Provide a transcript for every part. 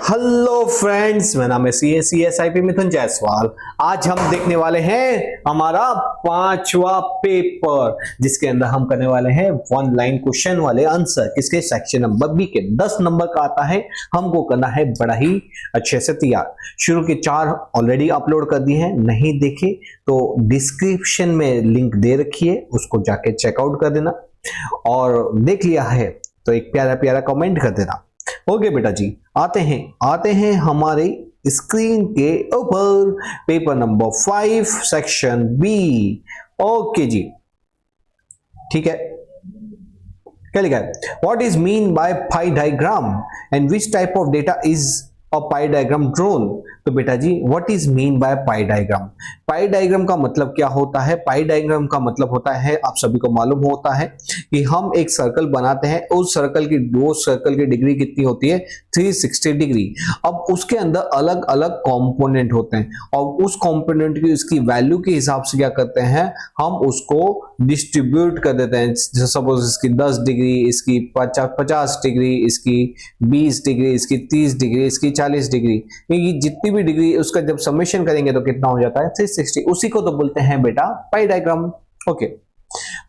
Hello friends, मेरा नाम है CSIP मिथुन जायसवाल। आज हम देखने वाले हैं हमारा 5वां पेपर, जिसके अंदर हम करने वाले हैं 1 लाइन क्वेश्चन वाले आंसर। किसके? सेक्शन नंबर बी के 10 नंबर का आता है। हमको करना है बड़ा ही अच्छे से तैयार। शुरू के 4 ऑलरेडी अपलोड कर दिए हैं, नहीं देखे तो डिस्क्रिप्शन में लिंक दे रखी है, उसको जाके चेकआउट कर देना। और देख लिया है तो एक प्यारा प्यारा कमेंट कर देना। ओके बेटा जी, आते हैं हमारे स्क्रीन के ऊपर paper number 5 section B. Okay ji, ठीक है। क्या लिखा है? What is mean by pie diagram and which type of data is a pie diagram drawn? तो बेटा जी, what is mean by pie diagram? Pie diagram का मतलब क्या होता है? पाई डायग्राम का मतलब होता है, आप सभी को मालूम होता है कि हम एक सर्कल बनाते हैं, उस सर्कल की डिग्री कितनी होती है? 360 डिग्री। अब उसके अंदर अलग अलग कंपोनेंट होते हैं और उस कंपोनेंट की उसकी वैल्यू के हिसाब से क्या करते हैं, हम उसको डिस्ट्रीब्यूट कर देते हैं। सपोज इसकी 10 डिग्री, इसकी 50 डिग्री, इसकी 20 डिग्री, इसकी 30 डिग्री, इसकी 40 डिग्री, ये जितनी भी डिग्री उसका जब समेशन करेंगे तो कितना हो जाता है? 360। उसी को तो बोलते हैं बेटा पाई डायग्राम। ओके,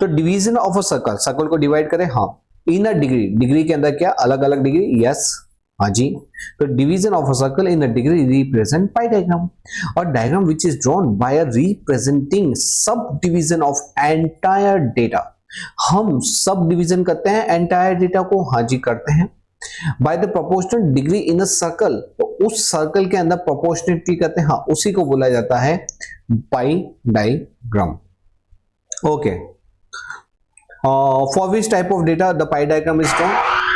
तो division of a circle, circle को डिवाइड करें। हाँ, इन अ डिग्री, डिग्री के अंदर क्या अलग अलग डिग्री? यस, हाँ जी। तो division of a circle in a degree represent pie diagram. और diagram which is drawn by a representing sub division of entire data. हम सब डिवीजन करते हैं एंटायर डेटा को, हाँ जी करते हैं। By the proportional degree in a circle, तो उस सर्कल के अंदर प्रोपोर्शनलिटी करते हैं, हाँ उसी को बोला जाता है पाई diagram. Okay, for which type of data the pi diagram is drawn?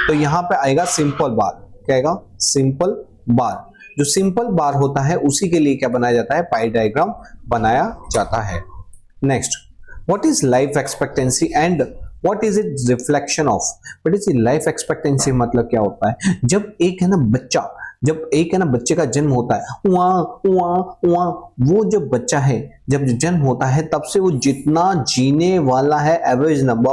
तो यहां पे आएगा सिंपल बार। क्या आएगा? सिंपल बार। जो सिंपल बार होता है उसी के लिए क्या बनाया जाता है? पाई डायग्राम बनाया जाता है। Next, what is life expectancy and what is it reflection of? But इस लाइफ एक्सपेक्टेंसी मतलब क्या होता है? जब एक है ना बच्चे का जन्म होता है, वो जब बच्चा है, जब जन्म होता है तब से वो जितना जीने वाला है, average number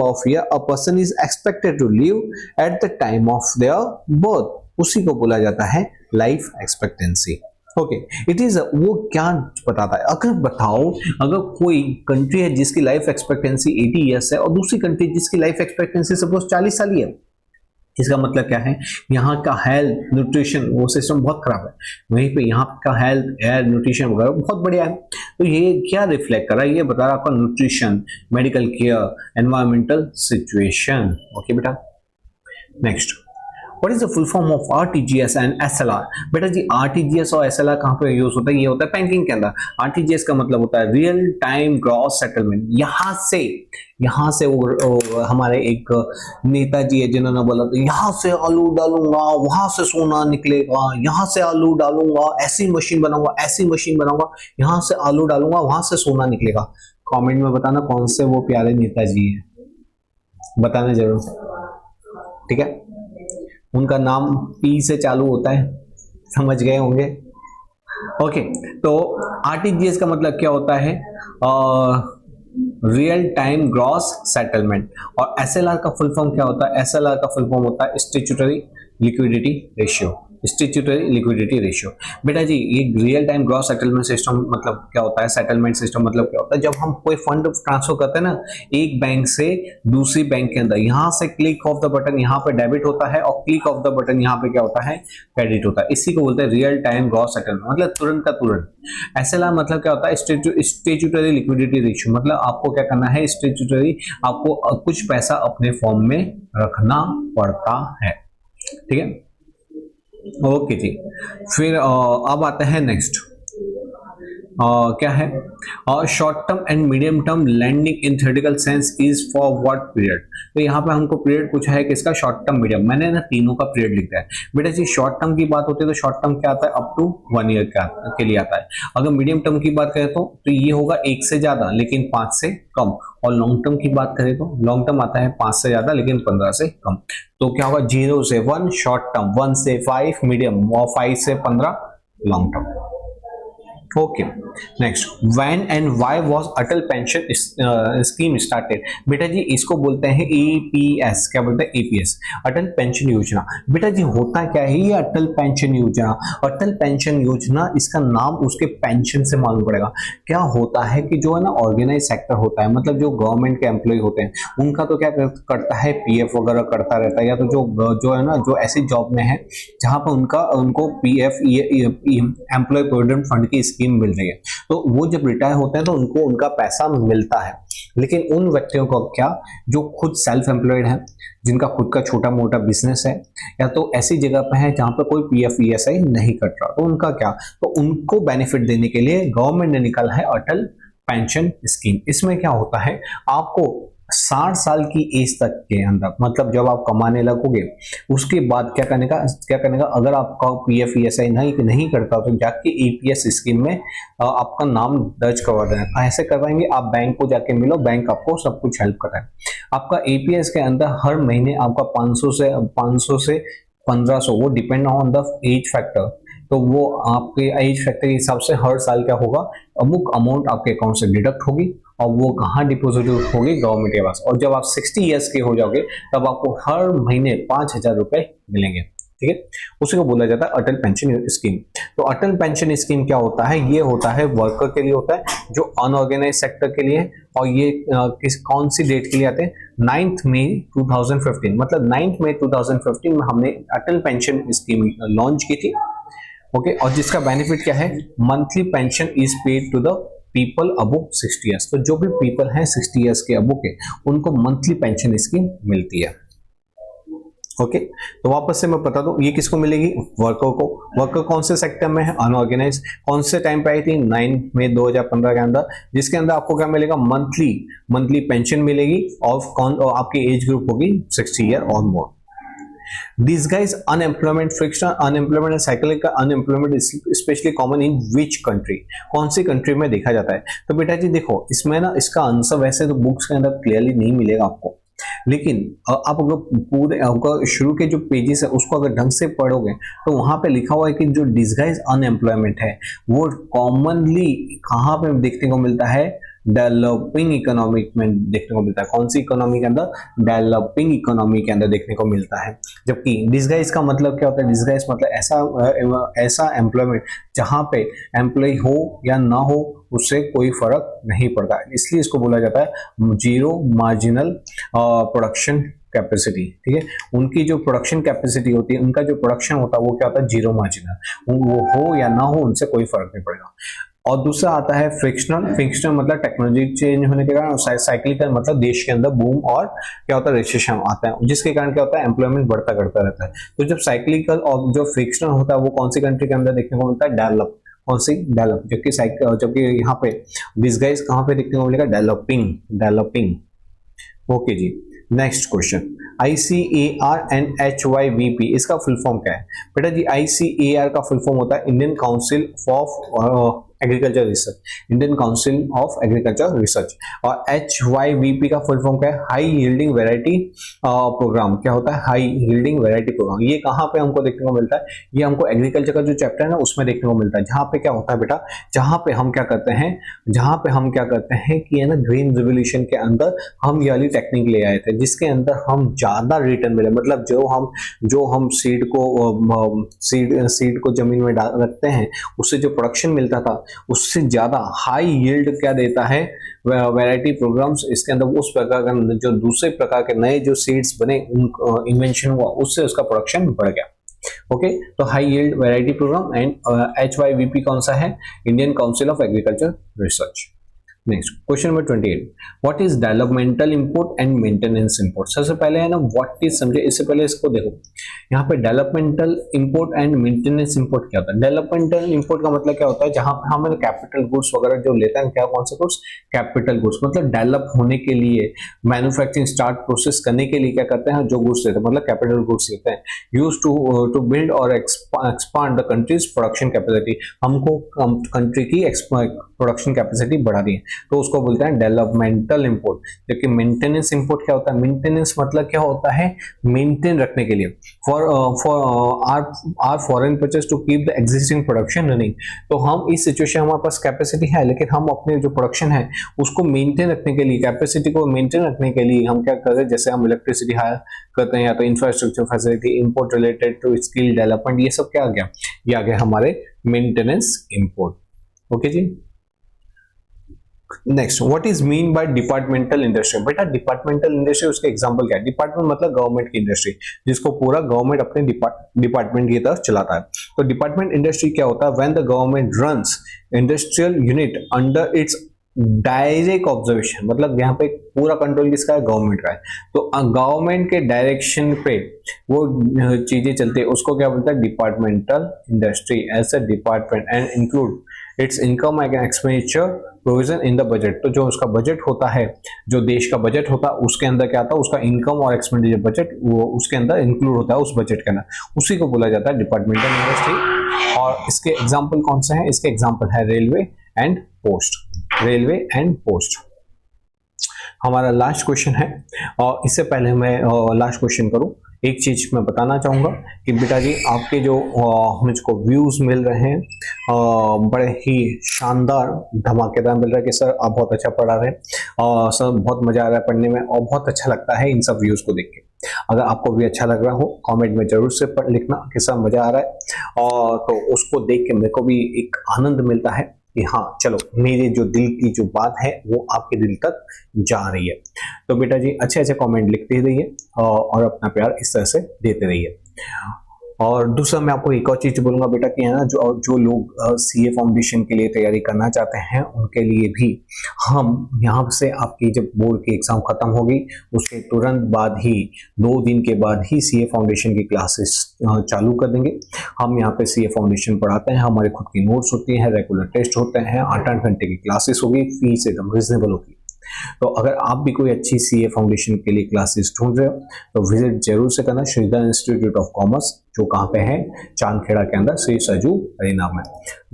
of year a person is expected to live at the time of their birth, उसी को बोला जाता है life expectancy. Okay, it is वो क्या बताता है? अगर कोई कंट्री है जिसकी लाइफ एक्सपेक्टेंसी 80 ईयर्स है और दूसरी कंट्री जिसकी लाइफ एक्सपेक्टेंसी सपोज 40 साल ही है, इसका मतलब क्या है? यहाँ का हेल्थ न्यूट्रिशन वो सिस्टम बहुत खराब है, वहीं पे यहाँ का हेल्थ एयर न्यूट्रिशन वगैरह बहुत बढ़िया है। तो ये क्या रिफ्लेक्ट कर रहा है? ये बता रहा है आपका nutrition, medical care, environmental situation. Okay बेटा, next, What is the full form of RTGS and SLR? बेटा जी, RTGS और SLR कहाँ पे यूज होता है? ये होता है बैंकिंग के अंदर। RTGS का मतलब होता है रियल टाइम ग्रॉस सेटलमेंट। यहाँ से वो हमारे एक नेताजी है जिन्होंने बोला था, यहाँ से आलू डालूंगा वहां से सोना निकलेगा, यहाँ से आलू डालूंगा ऐसी मशीन बनाऊंगा, यहाँ से आलू डालूंगा वहां से सोना निकलेगा। कमेंट में बताना कौन से वो प्यारे नेताजी है, बताना जरूर, ठीक है। उनका नाम पी से चालू होता है, समझ गए होंगे। ओके, तो आरटीजीएस का मतलब क्या होता है? Real time gross settlement. और एसएलआर का फुल फॉर्म क्या होता है? एसएलआर का फुल फॉर्म होता है स्टैट्यूटरी लिक्विडिटी रेशियो। बेटा जी, ये real time gross settlement system मतलब क्या होता है? सेटलमेंट सिस्टम मतलब क्या होता है? जब हम कोई फंड ट्रांसफर करते हैं ना एक बैंक से दूसरी बैंक के अंदर, यहां से क्लिक ऑफ द बटन यहाँ पे डेबिट होता है और क्लिक ऑफ द बटन यहाँ पे क्या होता है? क्रेडिट होता है। इसी को बोलते हैं रियल टाइम ग्रॉस सेटलमेंट, मतलब तुरंत का तुरंत। एसएलआर मतलब क्या होता है? स्टैट्यूटरी लिक्विडिटी रेशियो, मतलब आपको क्या करना है? स्टैट्यूटरी आपको कुछ पैसा अपने फॉर्म में रखना पड़ता है, ठीक है। ओके जी, फिर अब आते हैं नेक्स्ट, क्या है? Short term and medium term lending in theoretical sense is for what period? तो यहाँ पे हमको पीरियड पूछा है किसका? Short term medium. मैंने ना तीनों का पीरियड लिखा है। बेटा जी, शॉर्ट टर्म की बात होती है तो शॉर्ट टर्म क्या आता है? अप टू 1 ईयर के लिए आता है। अगर मीडियम टर्म की बात करें तो ये होगा 1 से ज्यादा लेकिन 5 से कम। और लॉन्ग टर्म की बात करें तो लॉन्ग टर्म आता है 5 से ज्यादा लेकिन 15 से कम। तो क्या होगा? 0 से 1 शॉर्ट टर्म, 1 से 5 मीडियम और 5 से 15 long term. Okay, next, when and why was Atal pension scheme started? बेटा जी इसको बोलते हैं एपीएस। क्या बोलते हैं? एपीएस, अटल पेंशन योजना। बेटा जी होता क्या है ये अटल पेंशन योजना? अटल पेंशन योजना, इसका नाम उसके पेंशन से मालूम पड़ेगा। क्या होता है कि जो है ना ऑर्गेनाइज सेक्टर होता है, मतलब जो गवर्नमेंट के एम्प्लॉय होते हैं, उनका तो क्या करता है, पीएफ वगैरह करता रहता है, या तो जो है ना जो ऐसी जॉब में है जहां पर उनको पीएफ एम्प्लॉय प्रोविडेंट फंड की स्कीम मिल रही है, तो वो जब रिटायर होते हैं तो उनको उनका पैसा मिलता है। लेकिन उन व्यक्तियों को क्या, जो खुद सेल्फ एम्प्लॉयड है, जिनका खुद का छोटा मोटा बिजनेस है, या तो ऐसी जगह पे है जहां पर कोई पीएफ ईएसआई नहीं कट रहा, तो उनका क्या, तो उनको बेनिफिट देने के लिए गवर्नमेंट ने निकाला है अटल पेंशन स्कीम। इसमें क्या होता है, आपको 60 साल की एज तक के अंदर, मतलब जब आप कमाने लगोगे उसके बाद क्या करने का, अगर आपका पीएफ ईएसआई नहीं करता तो जाके ईपीएस स्कीम में आपका नाम दर्ज करवा देना। ऐसे करवाएंगे, आप बैंक को जाके मिलो, बैंक आपको सब कुछ हेल्प कर रहा है। आपका ईपीएस के अंदर हर महीने आपका 500 से 1500, वो depend on the age factor, तो वो आपके एज फैक्टर के हिसाब से हर साल क्या होगा, अमुक अमाउंट आपके अकाउंट से डिडक्ट होगी और वो कहाँ डिपोजिट होगी, गवर्नमेंट के पास। और जब आप 60 ईयर्स के हो जाओगे तब आपको हर महीने 5000 रुपए मिलेंगे। ठीक है, उसी को बोला जाता है अटल पेंशन स्कीम। तो अटल पेंशन स्कीम क्या होता है, ये होता है वर्कर के लिए होता है, जो अनऑर्गेनाइज सेक्टर के लिए। और ये कौन सी डेट के लिए आते हैं, 9 मई 2015, मतलब 9 मई 2015 में हमने अटल पेंशन स्कीम लॉन्च की थी। ओके, और जिसका बेनिफिट क्या है, monthly pension is paid to the people above 60 years. तो जो भी पीपल हैं 60 ईयर्स के अबव के, उनको मंथली पेंशन स्कीम मिलती है। ओके, तो वापस से मैं बता दूं, ये किसको मिलेगी, वर्कर को। वर्कर कौन से सेक्टर में है, अनऑर्गेनाइज। कौन से टाइम पे आई थी, 9 मई 2015 के अंदर, जिसके अंदर आपको क्या मिलेगा, मंथली पेंशन मिलेगी, और आपकी एज ग्रुप होगी 60 ईयर और मोर। Disguise unemployment, frictional unemployment and cyclical unemployment is especially common in which country? कौन सी कंट्री में देखा जाता है? तो बेटा जी देखो, इसमें ना इसका आंसर वैसे तो बुक्स के अंदर क्लियरली नहीं मिलेगा आपको, लेकिन आप अगर पूरे अगर शुरू के जो पेजेस है उसको अगर ढंग से पढ़ोगे तो वहां पे लिखा हुआ है कि जो डिस्गाइज अनएम्प्लॉयमेंट है वो कॉमनली कहाँ पे देखने को मिलता है, डेवलपिंग इकोनॉमी में देखने को मिलता है। कौन सी इकोनॉमी के अंदर, डेवलपिंग इकोनॉमी के अंदर देखने को मिलता है। जबकि डिस्गाइज का मतलब क्या होता है, डिस्गाइज मतलब ऐसा एम्प्लॉयमेंट जहां पे एम्प्लॉय हो या ना हो उससे कोई फर्क नहीं पड़ता, इसलिए इसको बोला जाता है जीरो मार्जिनल प्रोडक्शन कैपेसिटी। ठीक है, उनकी जो प्रोडक्शन कैपेसिटी होती है, उनका जो प्रोडक्शन होता है वो क्या होता है, जीरो मार्जिनल, वो हो या ना हो उनसे कोई फर्क नहीं पड़ेगा। और दूसरा आता है फ्रिक्शनल मतलब टेक्नोलॉजी चेंज होने के कारण, साइक्लिकल मतलब देश के अंदर बूम और क्या होता है, रिसेशन आता है, जिसके कारण क्या होता है, एम्प्लॉयमेंट बढ़ता करता रहता है। तो जब साइक्लिकल और जो फ्रिक्शनल होता है वो कौन सी कंट्री के अंदर देखने को मिलता है, डेवलप। कौन सी, डेवलप। जबकि यहाँ पे डिस्गाइज कहाँ पे देखने को मिलेगा, डेवलपिंग। ओके जी, next question, ICAR and HYVP इसका फुल फॉर्म क्या है? बेटा जी ICAR का फुल फॉर्म होता है Indian council of agriculture research, Indian council of agriculture research. और HYVP का फुल फॉर्म क्या है, हाई यील्डिंग वैरायटी प्रोग्राम। क्या होता है, हाई यील्डिंग वैरायटी प्रोग्राम। ये कहाँ पे हमको देखने को मिलता है, ये हमको एग्रीकल्चर का जो चैप्टर है ना उसमें देखने को मिलता है, जहाँ पे क्या होता है बेटा, जहाँ पे हम क्या करते हैं कि है ना ग्रीन रिवोल्यूशन के अंदर हम ये वाली टेक्निक ले आए थे, जिसके अंदर हम ज्यादा रिटर्न मिले, मतलब जो हम सीड को जमीन में रखते हैं उससे जो प्रोडक्शन मिलता था उससे ज्यादा हाई यील्ड क्या देता है वैरायटी प्रोग्राम्स। इसके अंदर उस प्रकार का जो दूसरे प्रकार के नए जो सीड्स बने, इन्वेंशन हुआ, उससे उसका प्रोडक्शन बढ़ गया। ओके, तो high yield variety programme. And HYVP कौन सा है, Indian council of agriculture research. Next question number 28, what is developmental import and maintenance import. सबसे पहले है ना व्हाट इज समझे, इससे पहले इसको देखो, यहाँ पे developmental import and maintenance import क्या होता है। डेवलपमेंटल इंपोर्ट का मतलब क्या होता है, जहां पे हम कैपिटल गुड्स वगैरह जो लेते हैं, क्या कौन से गुड्स, कैपिटल गुड्स, मतलब डेवलप होने के लिए, मैन्युफैक्चरिंग स्टार्ट प्रोसेस करने के लिए क्या करते हैं, जो गुड्स लेते हैं मतलब कैपिटल गुड्स लेते हैं, यूज टू बिल्ड और expand the countries production capacity. हमको कंट्री की प्रोडक्शन कैपेसिटी बढ़ा दी है, तो उसको बोलते हैं डेवलपमेंटल इंपोर्ट। जबकि मेंटेनेंस इंपोर्ट क्या होता है, मेंटेनेंस मतलब क्या होता है, मेंटेन रखने के लिए। For our foreign purchase to keep the existing production running. तो हम इस सिचुएशन हमारे पास कैपेसिटी है, लेकिन हम अपने जो प्रोडक्शन है उसको मेंटेन रखने के लिए, कैपेसिटी को मेंटेन रखने के लिए हम क्या कर रहे हैं, जैसे हम इलेक्ट्रिसिटी हायर करते हैं या तो infrastructure facility, import related to skill development, ये सब क्या आ गया, ये आ गया हमारे मेंटेनेंस इंपोर्ट। ओके जी। Next, what is mean by departmental industry. बेटा डिपार्टमेंटल इंडस्ट्री, उसके एग्जांपल क्या है। डिपार्टमेंट मतलब गवर्नमेंट की इंडस्ट्री, जिसको पूरा गवर्नमेंट अपने डिपार्टमेंट की तरफ चलाता है। तो डिपार्टमेंट इंडस्ट्री क्या होता है, when the government runs industrial unit under its direct observation, मतलब यहाँ पे पूरा कंट्रोल किसका है, गवर्नमेंट का है। तो गवर्नमेंट के डायरेक्शन पे वो चीजें चलती है, उसको क्या बोलता है, departmental industry as a department and include its income and expenditure provision in the budget. तो जो उसका बजट होता है, जो देश का बजट होता है, उसके अंदर क्या आता है, उसका इनकम और एक्सपेंडिचर बजट वो उसके अंदर इंक्लूड होता है, उस बजट के अंदर, उसी को बोला जाता है डिपार्टमेंटल इंडस्ट्री। और इसके एग्जाम्पल कौन से हैं, इसके एग्जाम्पल है railway and post, railway and post. हमारा लास्ट क्वेश्चन है, और इससे पहले मैं लास्ट क्वेश्चन करूं, एक चीज मैं बताना चाहूंगा कि बेटा जी आपके जो मुझको व्यूज मिल रहे हैं बड़े ही शानदार धमाकेदार मिल रहा है कि सर आप बहुत अच्छा पढ़ा रहे हैं और सर बहुत मजा आ रहा है पढ़ने में और बहुत अच्छा लगता है इन सब व्यूज को देख के। अगर आपको भी अच्छा लग रहा हो कमेंट में जरूर से लिखना कि सर मजा आ रहा है, और तो उसको देख के मेरे को भी एक आनंद मिलता है कि हाँ चलो मेरे जो दिल की जो बात है वो आपके दिल तक जा रही है। तो बेटा जी अच्छे अच्छे कमेंट लिखते रहिए और अपना प्यार इस तरह से देते रहिए। और दूसरा मैं आपको एक और चीज बोलूंगा बेटा कि है ना, जो लोग सीए फाउंडेशन के लिए तैयारी करना चाहते हैं उनके लिए भी हम यहाँ से, आपकी जब बोर्ड की एग्जाम खत्म होगी उसके तुरंत बाद ही 2 दिन के बाद ही सीए फाउंडेशन की क्लासेस चालू कर देंगे। हम यहाँ पे सीए फाउंडेशन पढ़ाते हैं, हमारे खुद की नोट्स होती हैं, रेगुलर टेस्ट होते हैं, 8-8 घंटे की क्लासेस होगी, फीस एकदम रिजनेबल होगी। तो अगर आप भी कोई अच्छी सीए फाउंडेशन के लिए क्लासेस ढूंढ रहे हो तो विजिट जरूर से करना श्रीधर इंस्टीट्यूट ऑफ कॉमर्स, जो कहाँ पे है, चांदखेड़ा के अंदर, श्री सजू परिणाम में।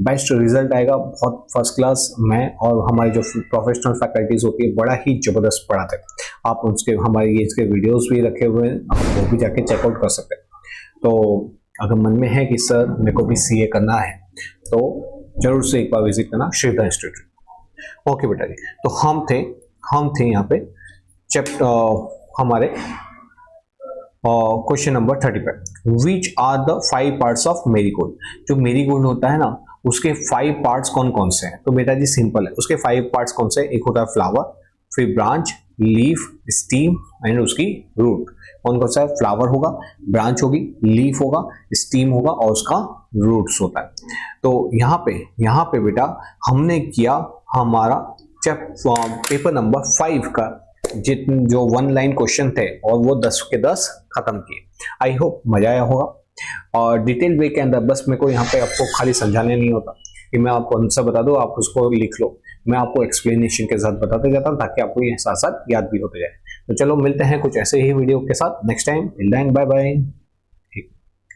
बेस्ट रिजल्ट आएगा, बहुत फर्स्ट क्लास। मैं और हमारे जो प्रोफेशनल फैकल्टीज होती है बड़ा ही जबरदस्त पढ़ाते हैं। आप उसके हमारे इसके वीडियोस भी रखे हुए हैं, आप वो भी जाके चेकआउट कर सकते हैं। तो अगर मन में है कि सर मेरे को भी सीए करना है तो जरूर से एक बार विजिट करना श्रीधर इंस्टीट्यूट। ओके बेटा जी, तो हम थे यहाँ पे चैप्टर हमारे question number 35, which are the 5 parts of marigold. जो मेरीगोल्ड होता है ना उसके 5 पार्ट्स कौन कौन से हैं। तो बेटा जी सिंपल है, उसके 5 पार्ट्स कौन से, एक होता है फ्लावर, फिर ब्रांच, लीफ, स्टीम एंड उसकी रूट। कौन कौन सा है, फ्लावर होगा, ब्रांच होगी, लीफ होगा, स्टीम होगा और उसका रूट्स होता है। तो यहाँ पे बेटा हमने किया हमारा पेपर नंबर 5 का जो 1 लाइन क्वेश्चन थे और वो 10 के 10 खत्म किए। आई होप मजा आया होगा। और डिटेल वे के अंदर बस मेरे को यहाँ पे आपको खाली समझाने नहीं होता कि मैं आपको आंसर बता दूं, आप उसको लिख लो, मैं आपको एक्सप्लेनेशन के साथ बताते जाता हूँ ताकि आपको ये साथ साथ याद भी होते जाए। तो चलो मिलते हैं कुछ ऐसे ही वीडियो के साथ नेक्स्ट टाइम। Bye bye.